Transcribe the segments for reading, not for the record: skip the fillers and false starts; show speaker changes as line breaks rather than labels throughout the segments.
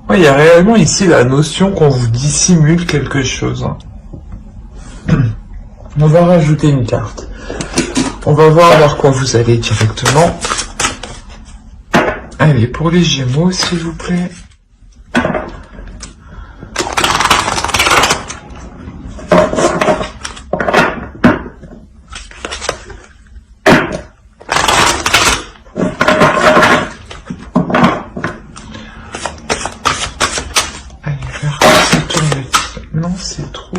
Ouais, il y a réellement ici la notion qu'on vous dissimule quelque chose. On va rajouter une carte. On va voir vers quoi vous allez directement. Allez, pour les Gémeaux, s'il vous plaît. Allez, vers quoi ça tourne-t-il? Non, c'est trop.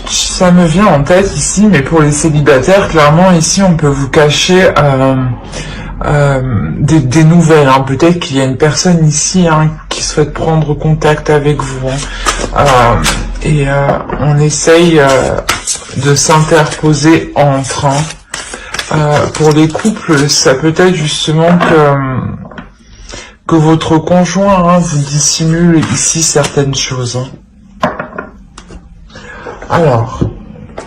Ça me vient en tête ici, mais pour les célibataires, clairement ici on peut vous cacher des nouvelles. Hein. Peut-être qu'il y a une personne ici qui souhaite prendre contact avec vous. Et on essaye de s'interposer entre. Pour les couples, ça peut être justement que votre conjoint vous dissimule ici certaines choses. Alors,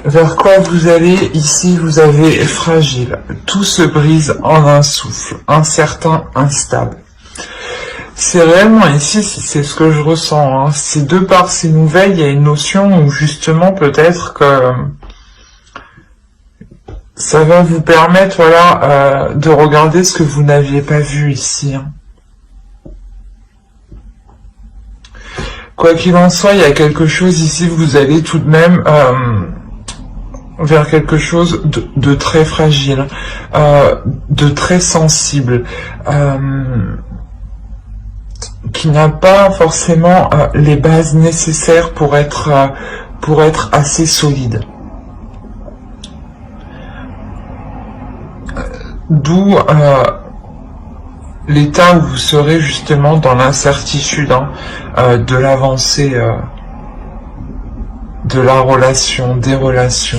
vers quoi vous allez? Ici, vous avez fragile. Tout se brise en un souffle, incertain, instable. C'est réellement ici, c'est ce que je ressens. Hein. C'est de par ces nouvelles, il y a une notion où justement peut-être que ça va vous permettre, voilà, de regarder ce que vous n'aviez pas vu ici. Hein. Quoi qu'il en soit, il y a quelque chose ici, vous allez tout de même vers quelque chose de très fragile, de très sensible, qui n'a pas forcément les bases nécessaires pour être assez solide. D'où l'état où vous serez justement dans l'incertitude de l'avancée de la relation, des relations.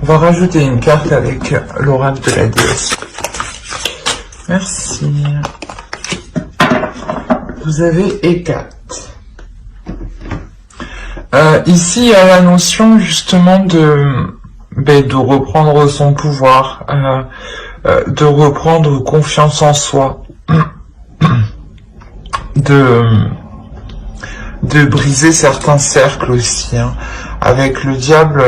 On va rajouter une carte avec l'oracle de la déesse. Merci. Vous avez Hécate. Ici, il y a la notion justement de reprendre son pouvoir, de reprendre confiance en soi, de briser certains cercles aussi. Hein. Avec le diable,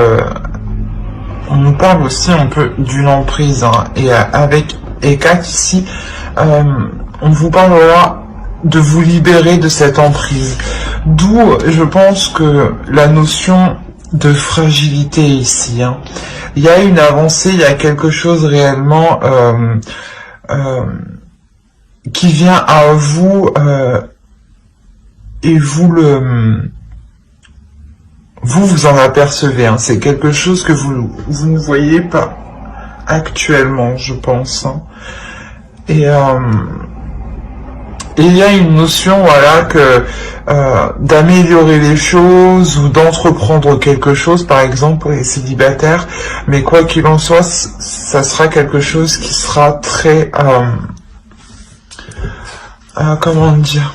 on nous parle aussi un peu d'une emprise. Hein. Et avec Hécate ici, on vous parle là de vous libérer de cette emprise. D'où, je pense que la notion de fragilité ici. Hein. Il y a une avancée, il y a quelque chose réellement qui vient à vous et vous en apercevez. Hein. C'est quelque chose que vous ne voyez pas actuellement, je pense. Hein. Et il y a une notion, voilà, que d'améliorer les choses ou d'entreprendre quelque chose, par exemple pour les célibataires, mais quoi qu'il en soit, ça sera quelque chose qui sera très, comment dire,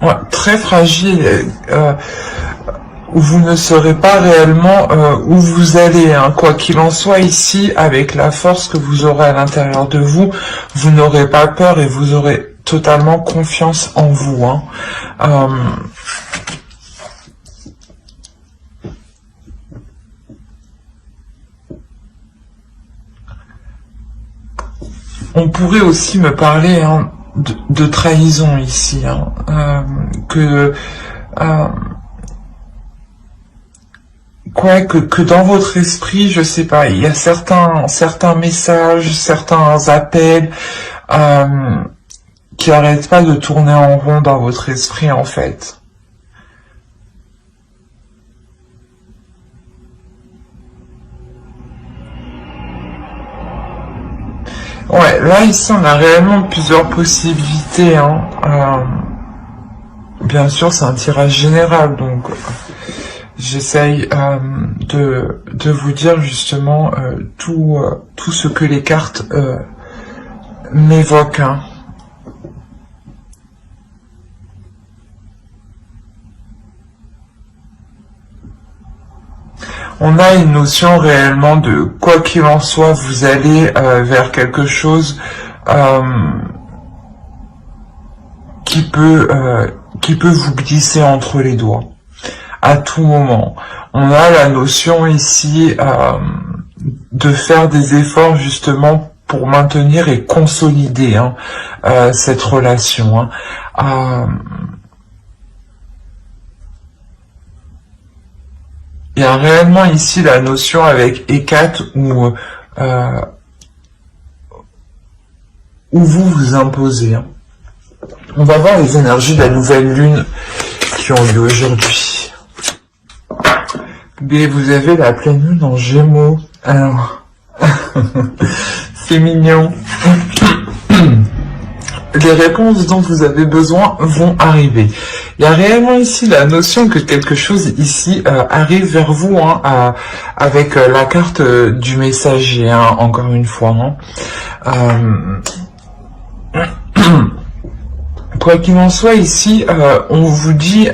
ouais, très fragile, où vous ne saurez pas réellement où vous allez. Hein. Quoi qu'il en soit ici, avec la force que vous aurez à l'intérieur de vous, vous n'aurez pas peur et vous aurez totalement confiance en vous. Hein. On pourrait aussi me parler de trahison ici, hein, que dans votre esprit, je sais pas, il y a certains messages, certains appels qui arrête pas de tourner en rond dans votre esprit, en fait. Ouais, là, ici, on a réellement plusieurs possibilités, hein. Bien sûr, c'est un tirage général, donc j'essaye de vous dire justement tout ce que les cartes m'évoquent, hein. On a une notion réellement de quoi qu'il en soit, vous allez vers quelque chose qui peut vous glisser entre les doigts à tout moment. On a la notion ici de faire des efforts justement pour maintenir et consolider, hein, cette relation, hein. Il y a réellement ici la notion avec Hécate où vous vous imposez, hein. On va voir les énergies de la nouvelle lune qui ont lieu aujourd'hui. Mais vous avez la pleine lune en Gémeaux. Alors, c'est mignon. Les réponses dont vous avez besoin vont arriver. Il y a réellement ici la notion que quelque chose ici arrive vers vous, hein, avec la carte du messager, hein, encore une fois, hein. Quoi qu'il en soit, ici, on vous dit,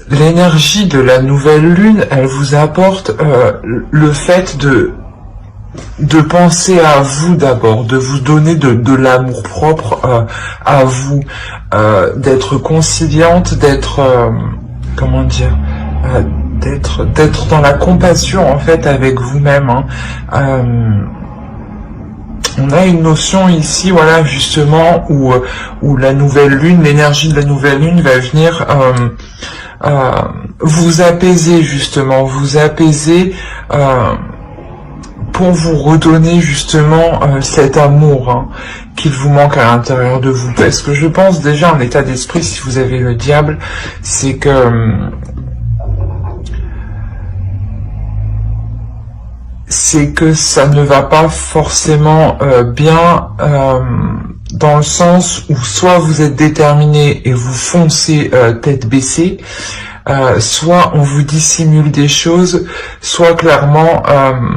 l'énergie de la nouvelle lune, elle vous apporte le fait de penser à vous d'abord, de vous donner de l'amour propre à vous, d'être conciliante, d'être, comment dire, d'être dans la compassion en fait avec vous-même, hein. On a une notion ici, voilà, justement, où la nouvelle lune, l'énergie de la nouvelle lune va venir vous apaiser, justement, vous apaiser pour vous redonner, justement, cet amour, hein, qu'il vous manque à l'intérieur de vous. Parce que je pense déjà, en état d'esprit, si vous avez le diable, c'est que ça ne va pas forcément bien, dans le sens où soit vous êtes déterminé et vous foncez tête baissée, soit on vous dissimule des choses, soit clairement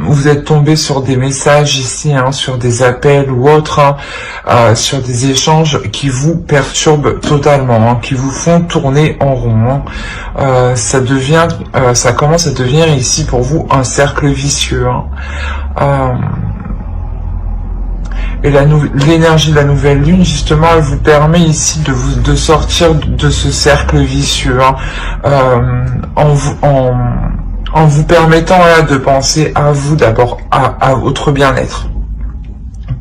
vous êtes tombé sur des messages ici, hein, sur des appels ou autres, hein, sur des échanges qui vous perturbent totalement, hein, qui vous font tourner en rond, hein. Ça commence à devenir ici pour vous un cercle vicieux, hein. Et l'énergie de la nouvelle lune, justement, elle vous permet ici de sortir de ce cercle vicieux, hein, en vous permettant là de penser à vous d'abord, à votre bien-être.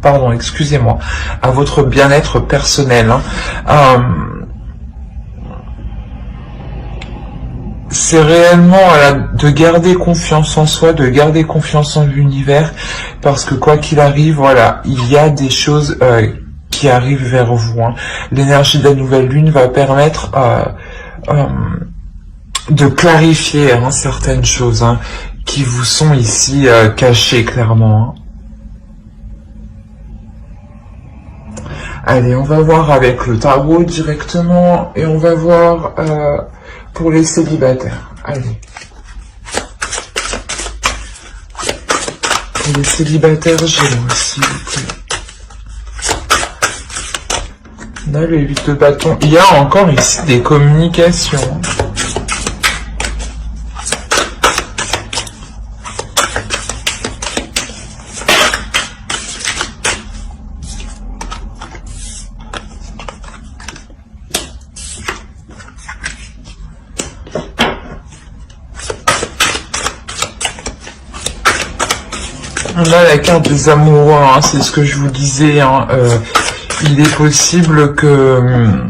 Pardon, excusez-moi, à votre bien-être personnel, hein. C'est réellement de garder confiance en soi, de garder confiance en l'univers, parce que quoi qu'il arrive, voilà, il y a des choses qui arrivent vers vous, hein. L'énergie de la nouvelle lune va permettre de clarifier, hein, certaines choses, hein, qui vous sont ici cachées clairement, hein. Allez, on va voir avec le tarot directement, et on va voir pour les célibataires. Allez. Pour les célibataires Gémeaux, s'il vous plaît. On a le 8 de bâton. Il y a encore ici des communications. On a la carte des amoureux, hein, c'est ce que je vous disais, hein, il est possible que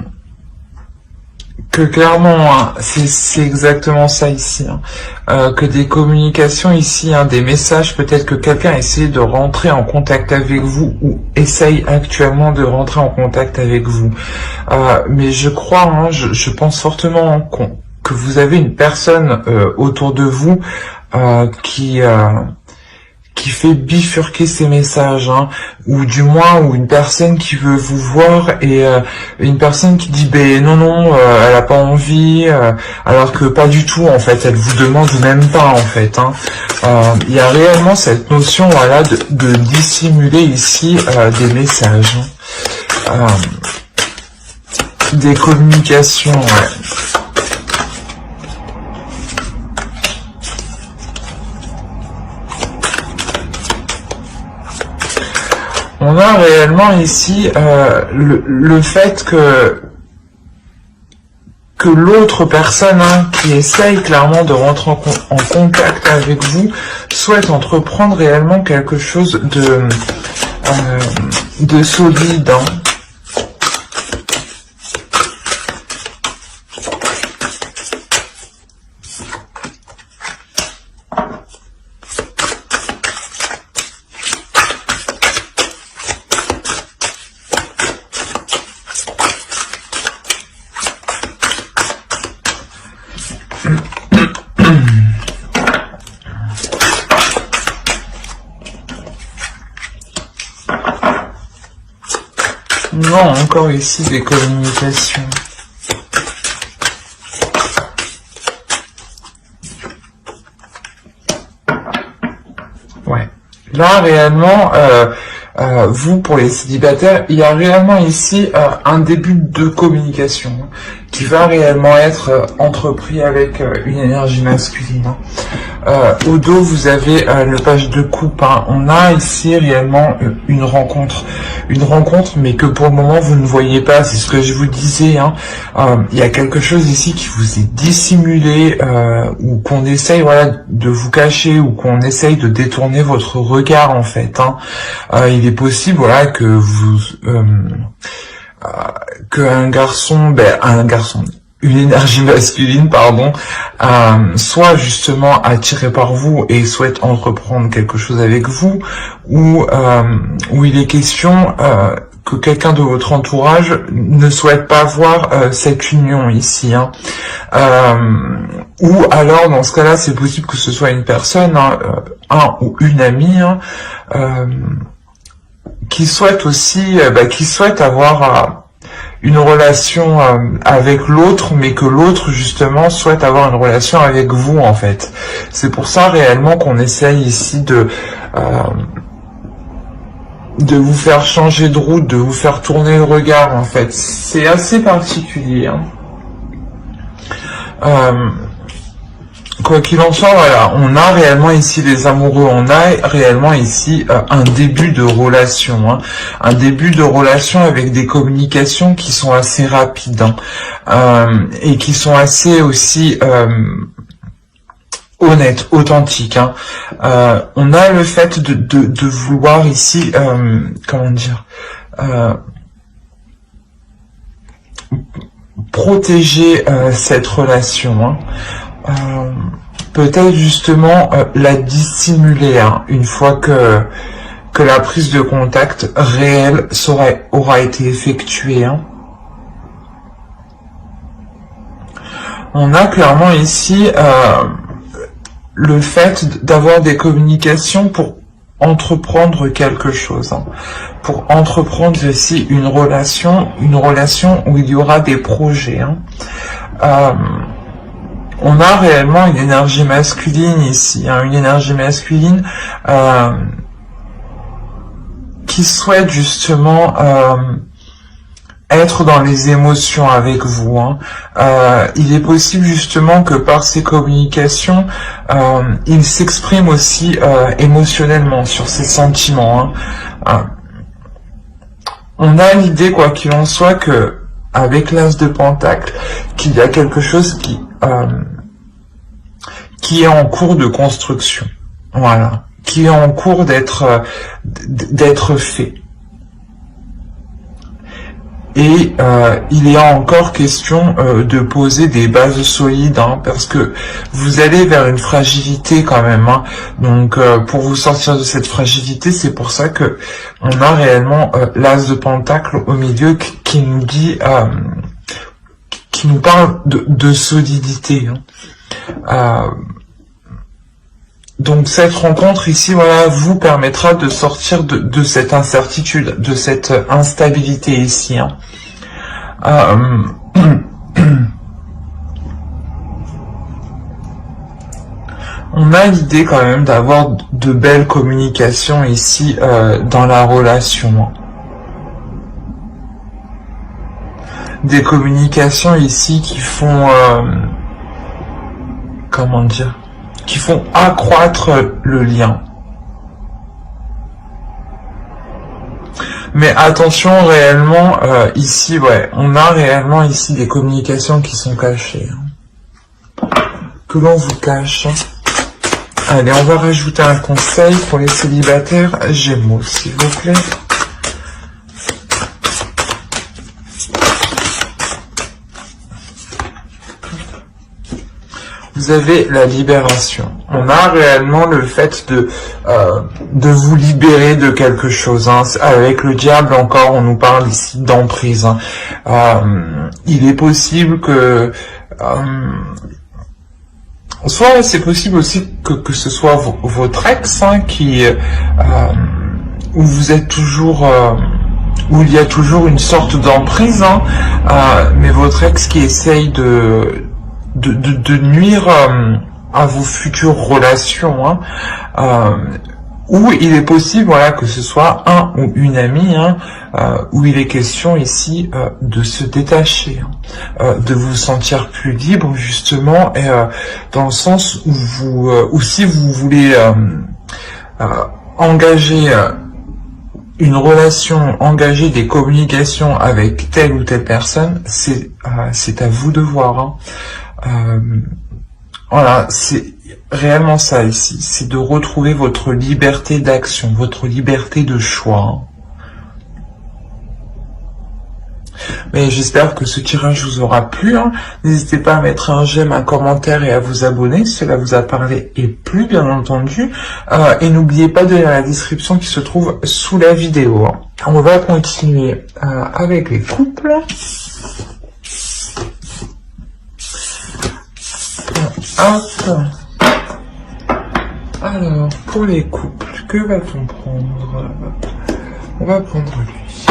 que clairement, hein, c'est exactement ça ici, hein, que des communications ici, hein, des messages, peut-être que quelqu'un essaie de rentrer en contact avec vous ou essaye actuellement de rentrer en contact avec vous. Mais je crois, hein, je pense fortement, hein, que vous avez une personne autour de vous qui fait bifurquer ces messages, hein, ou du moins ou une personne qui veut vous voir et une personne qui dit ben non, elle a pas envie, alors que pas du tout en fait, elle vous demande même pas en fait, hein. Il y a réellement cette notion, voilà, de dissimuler ici des messages, hein. Des communications, ouais. On a réellement ici le fait que l'autre personne, hein, qui essaye clairement de rentrer en contact avec vous souhaite entreprendre réellement quelque chose de solide, hein. Non, encore ici des communications. Ouais. Là, réellement, vous, pour les célibataires, il y a réellement ici un début de communication, hein, qui va réellement être entrepris avec une énergie masculine, hein. Au dos, vous avez le page de coupe, hein. On a ici réellement une rencontre, mais que pour le moment vous ne voyez pas. C'est ce que je vous disais, hein. Il y a quelque chose ici qui vous est dissimulé, ou qu'on essaye, voilà, de vous cacher, ou qu'on essaye de détourner votre regard en fait, hein. Il est possible, voilà, que vous une énergie masculine, pardon, soit justement attiré par vous et souhaite entreprendre quelque chose avec vous, ou il est question que quelqu'un de votre entourage ne souhaite pas voir cette union ici, hein. Ou alors, dans ce cas-là, c'est possible que ce soit une personne, hein, un ou une amie, hein, qui souhaite aussi, qui souhaite avoir une relation avec l'autre, mais que l'autre justement souhaite avoir une relation avec vous en fait. C'est pour ça réellement qu'on essaye ici de vous faire changer de route, de vous faire tourner le regard en fait. C'est assez particulier, hein. Quoi qu'il en soit, voilà, on a réellement ici les amoureux, on a réellement ici un début de relation, hein, un début de relation avec des communications qui sont assez rapides, hein, et qui sont assez aussi honnêtes, authentiques, hein. On a le fait de vouloir ici, comment dire, protéger cette relation, hein. Peut-être justement la dissimuler, hein, une fois que la prise de contact réelle aura été effectuée, hein. On a clairement ici le fait d'avoir des communications pour entreprendre quelque chose, hein, pour entreprendre ici une relation où il y aura des projets, hein. On a réellement une énergie masculine ici, hein, une énergie masculine qui souhaite justement être dans les émotions avec vous, hein. Il est possible justement que par ces communications, il s'exprime aussi émotionnellement sur ses sentiments, hein. On a l'idée, quoi qu'il en soit, que avec l'As de Pentacle, qu'il y a quelque chose qui est en cours de construction, voilà, qui est en cours d'être fait. Et il est encore question de poser des bases solides, hein, parce que vous allez vers une fragilité quand même. Hein. Donc pour vous sortir de cette fragilité, c'est pour ça que on a réellement l'as de Pentacle au milieu qui nous dit, qui nous parle de solidité. Hein. Donc cette rencontre ici, voilà, vous permettra de sortir de cette incertitude, de cette instabilité ici. Hein. On a l'idée quand même d'avoir de belles communications ici dans la relation. Des communications ici qui font, comment dire, qui font accroître le lien. Mais attention, réellement, ici, ouais, on a réellement ici des communications qui sont cachées. Hein, que l'on vous cache. Allez, on va rajouter un conseil pour les célibataires Gémeaux, s'il vous plaît. Vous avez la libération. On a réellement le fait de vous libérer de quelque chose. Hein. Avec le diable encore, on nous parle ici d'emprise. Hein. Il est possible que... soit c'est possible aussi que ce soit votre ex, hein, qui... où vous êtes toujours... où il y a toujours une sorte d'emprise, hein, mais votre ex qui essaye de nuire à vos futures relations, hein, où il est possible, voilà, que ce soit un ou une amie, hein, où il est question ici de se détacher, hein, de vous sentir plus libre justement, et dans le sens où vous, ou si vous voulez engager une relation, engager des communications avec telle ou telle personne, c'est à vous de voir. Hein. Voilà, c'est réellement ça ici, c'est de retrouver votre liberté d'action, votre liberté de choix. Mais j'espère que ce tirage vous aura plu. Hein. N'hésitez pas à mettre un j'aime, un commentaire et à vous abonner si cela vous a parlé et plu, bien entendu. Et n'oubliez pas de lire la description qui se trouve sous la vidéo. Hein. On va continuer avec les couples. Hop. Alors, pour les couples, que va-t-on prendre? On va prendre lui.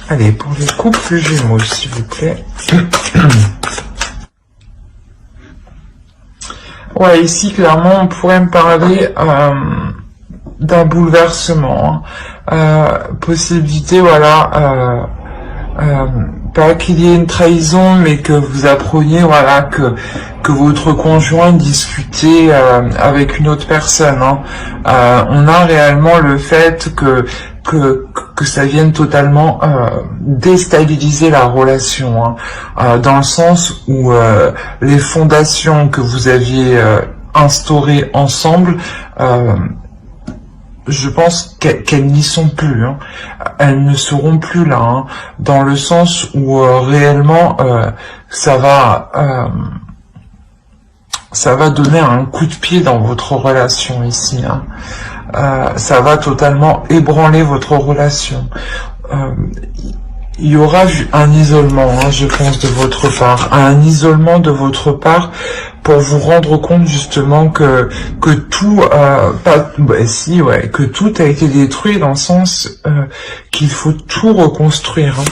Allez, pour les couples Gémeaux, s'il vous plaît. Ouais, ici, clairement, on pourrait me parler d'un bouleversement. Hein. Possibilité, voilà... pas qu'il y ait une trahison, mais que vous appreniez, voilà, que votre conjoint discutait avec une autre personne. Hein. On a réellement le fait que ça vienne totalement déstabiliser la relation, hein, dans le sens où les fondations que vous aviez instaurées ensemble, je pense qu'elles n'y sont plus, hein. Elles ne seront plus là, hein, dans le sens où réellement ça va donner un coup de pied dans votre relation ici, hein. Ça va totalement ébranler votre relation. Il y aura un isolement, hein, je pense, de votre part, un isolement de votre part pour vous rendre compte justement que tout, que tout a été détruit, dans le sens qu'il faut tout reconstruire. Hein.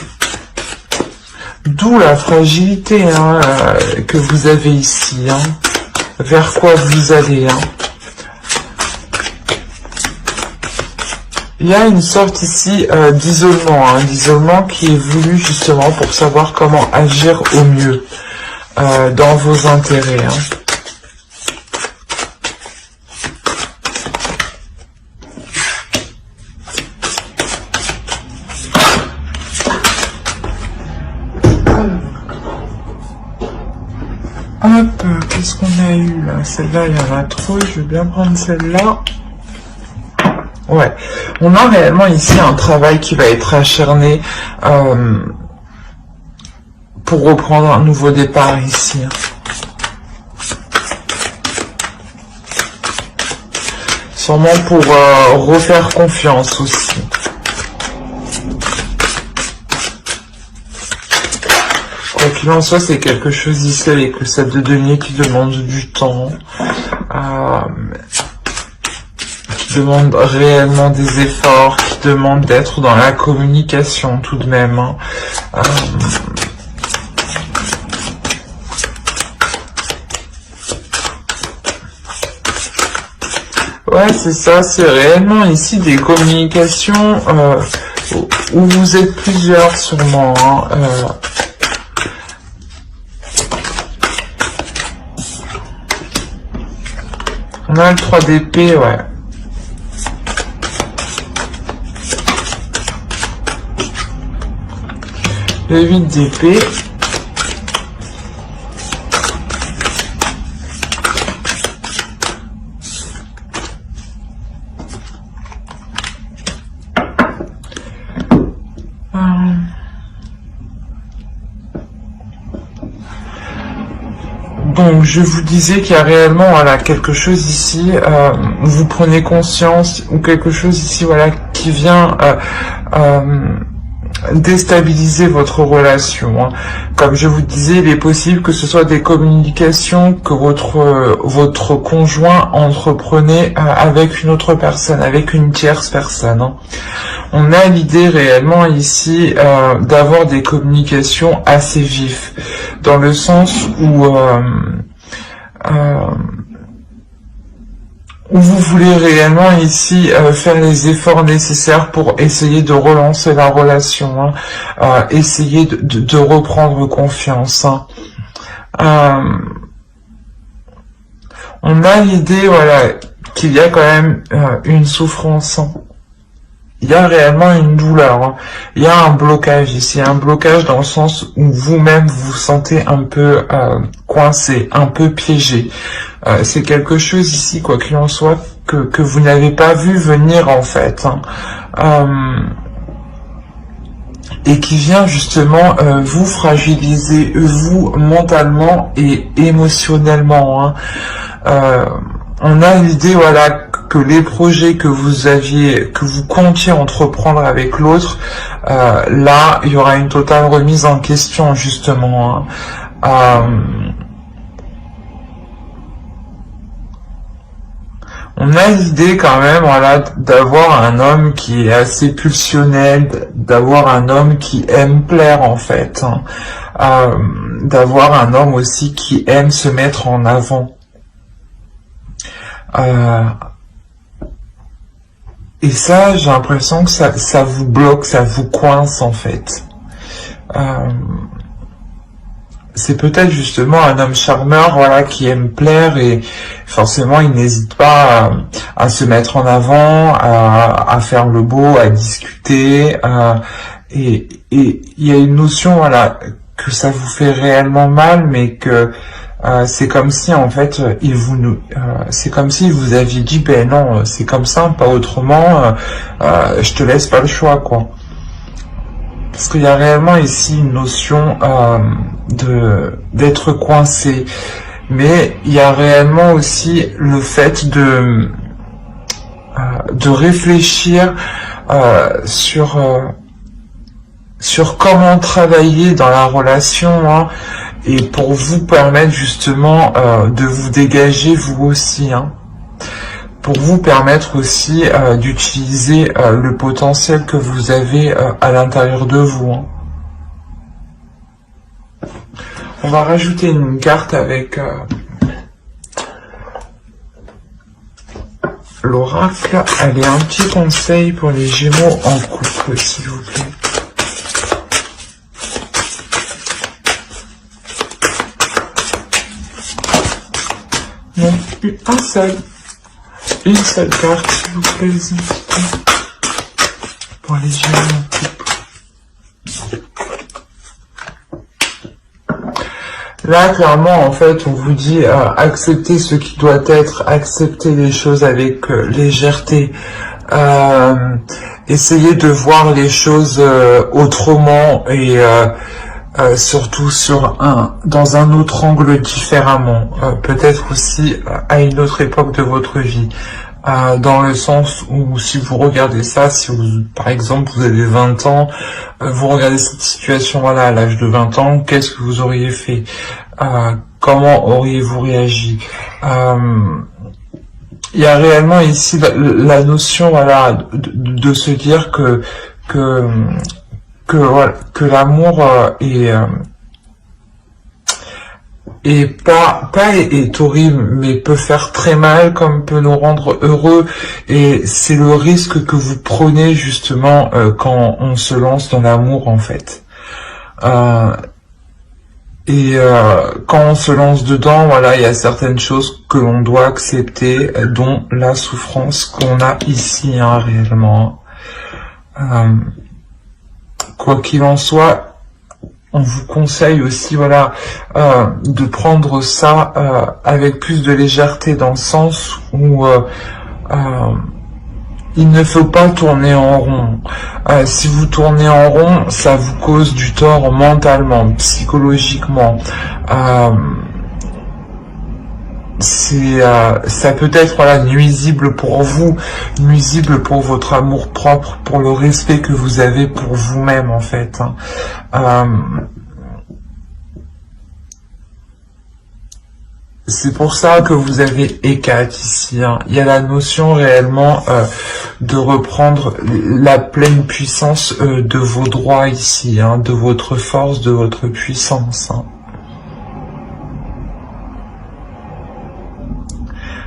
D'où la fragilité, hein, que vous avez ici, hein, vers quoi vous allez. Hein. Il y a une sorte ici d'isolement, hein, d'isolement qui est voulu justement pour savoir comment agir au mieux dans vos intérêts. Hein. Hop, qu'est-ce qu'on a eu là? Celle-là, il y en a trop, je vais bien prendre celle-là. Ouais, on a réellement ici un travail qui va être acharné pour reprendre un nouveau départ ici. Sûrement pour refaire confiance aussi. Quoi qu'il en soit, c'est quelque chose ici avec le 7 de denier qui demande du temps. Qui demande réellement des efforts, qui demande d'être dans la communication tout de même. Hein. Ouais, c'est ça, c'est réellement ici des communications où vous êtes plusieurs sûrement. Hein, on a le 3 d'épée, ouais. Le 8 d'épée. Donc je vous disais qu'il y a réellement voilà quelque chose ici, vous prenez conscience ou quelque chose ici voilà qui vient déstabiliser votre relation. Hein. Comme je vous disais, il est possible que ce soit des communications que votre conjoint entreprenait avec une autre personne, avec une tierce personne. Hein. On a l'idée réellement ici d'avoir des communications assez vives, dans le sens où vous voulez réellement ici faire les efforts nécessaires pour essayer de relancer la relation, hein, essayer de reprendre confiance. Hein. On a l'idée voilà, qu'il y a quand même une souffrance. Hein. Il y a réellement une douleur, hein. Il y a un blocage ici, un blocage dans le sens où vous-même vous sentez un peu coincé, un peu piégé. C'est quelque chose ici, quoi qu'il en soit, que vous n'avez pas vu venir en fait, hein. Et qui vient justement vous fragiliser, vous mentalement et émotionnellement. Hein. On a l'idée, voilà, que les projets que vous comptiez entreprendre avec l'autre, là, il y aura une totale remise en question, justement. Hein. On a l'idée quand même, voilà, d'avoir un homme qui est assez pulsionnel, d'avoir un homme qui aime plaire, en fait. Hein. D'avoir un homme aussi qui aime se mettre en avant. Et ça, j'ai l'impression que ça vous bloque, ça vous coince en fait. C'est peut-être justement un homme charmeur, voilà, qui aime plaire et forcément il n'hésite pas à se mettre en avant, à faire le beau, à discuter. Et il y a une notion, voilà, que ça vous fait réellement mal, mais que c'est comme si en fait c'est comme si vous aviez dit ben non, c'est comme ça, pas autrement, je te laisse pas le choix, quoi. Parce qu'il y a réellement ici une notion d'être coincé, mais il y a réellement aussi le fait de réfléchir sur comment travailler dans la relation, hein, et pour vous permettre justement de vous dégager vous aussi, hein, pour vous permettre aussi d'utiliser le potentiel que vous avez à l'intérieur de vous. Hein. On va rajouter une carte avec l'oracle. Allez, un petit conseil pour les Gémeaux en couple, s'il vous plaît. Non, une seule carte, s'il vous plaît, les invités, pour les Gémeaux en couple. Là, clairement, en fait, on vous dit accepter ce qui doit être, accepter les choses avec légèreté, Essayez de voir les choses autrement et surtout dans un autre angle différemment, peut-être aussi à une autre époque de votre vie, dans le sens où si vous regardez ça, si vous, par exemple vous avez 20 ans, vous regardez cette situation voilà à l'âge de 20 ans, qu'est-ce que vous auriez fait, comment auriez-vous réagi, il y a réellement ici la notion voilà de se dire que l'amour est horrible, mais peut faire très mal comme peut nous rendre heureux, et c'est le risque que vous prenez justement quand on se lance dans l'amour en fait. Quand on se lance dedans, voilà, il y a certaines choses que l'on doit accepter, dont la souffrance qu'on a ici, hein, réellement. Quoi qu'il en soit, on vous conseille aussi, voilà, de prendre ça avec plus de légèreté, dans le sens où il ne faut pas tourner en rond. Si vous tournez en rond, ça vous cause du tort mentalement, psychologiquement. Ça peut être voilà, nuisible pour vous, nuisible pour votre amour propre, pour le respect que vous avez pour vous-même en fait. C'est pour ça que vous avez Hécate ici. Hein. Il y a la notion réellement de reprendre la pleine puissance de vos droits ici, hein, de votre force, de votre puissance. Hein.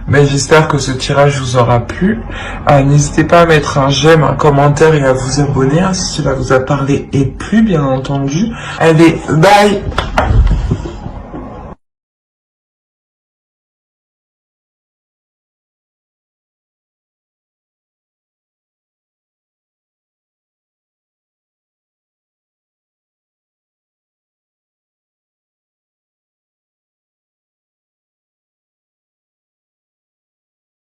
Mais j'espère que ce tirage vous aura plu. N'hésitez pas à mettre un j'aime, un commentaire et à vous abonner hein, si cela vous a parlé et plu, bien entendu. Allez, bye!